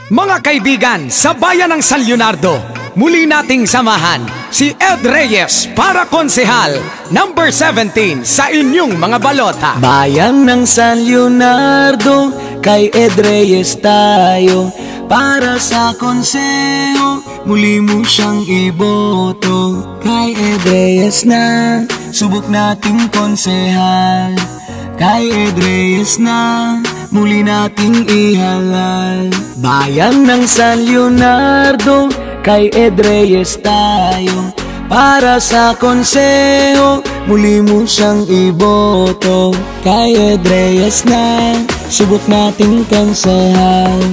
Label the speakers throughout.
Speaker 1: Mga kaibigan, sa bayan ng San Leonardo, muli nating samahan si Ed Reyes para konsehal, number 17 sa inyong mga balota.
Speaker 2: Bayan ng San Leonardo, kay Ed Reyes tayo. Para sa konseho, muli mo siyang iboto. Kay Ed Reyes na, subok nating konsehal. Kay Ed Reyes na, muli nating ihalal. Bayan ng San Leonardo, kay Ed Reyes tayo. Para sa konseho, muli mo siyang iboto. Kay Ed Reyes na, subok nating konsehal.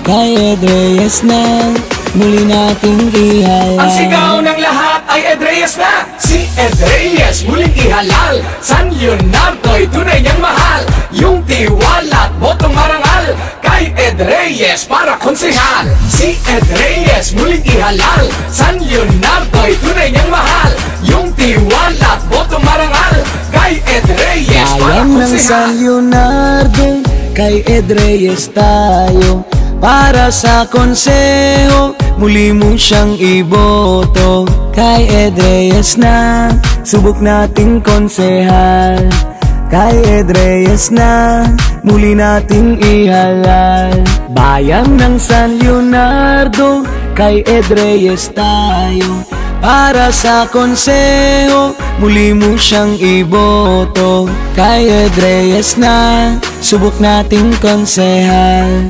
Speaker 2: Kay Ed Reyes na, muli nating ihalal.
Speaker 1: Ang sigaw ng lahat ay Ed Reyes na. Si Ed Reyes muling ihalal. San Leonardo'y tunay niyang mahal. Yung tiwala at botong marangal, kay Ed Reyes para konsehal. Si Ed Reyes muling ihalal. San Leonardo'y tunay niyang mahal. Yung tiwala at botong marangal, kay Ed Reyes para
Speaker 2: Bayan ng
Speaker 1: konsehal.
Speaker 2: San Leonardo, kay Ed Reyes tayo. Para sa konseho, muli mo siyang iboto. Kay Ed Reyes na, subok nating konsehal. Kay Ed Reyes na, muli nating ihalal. Bayan ng San Leonardo, kay Ed Reyes tayo. Para sa konseho, muli mo siyang iboto. Kay Ed Reyes na, subok nating konsehal.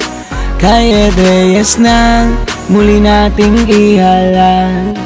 Speaker 2: Kay Ed Reyes na, muli nating ihalal.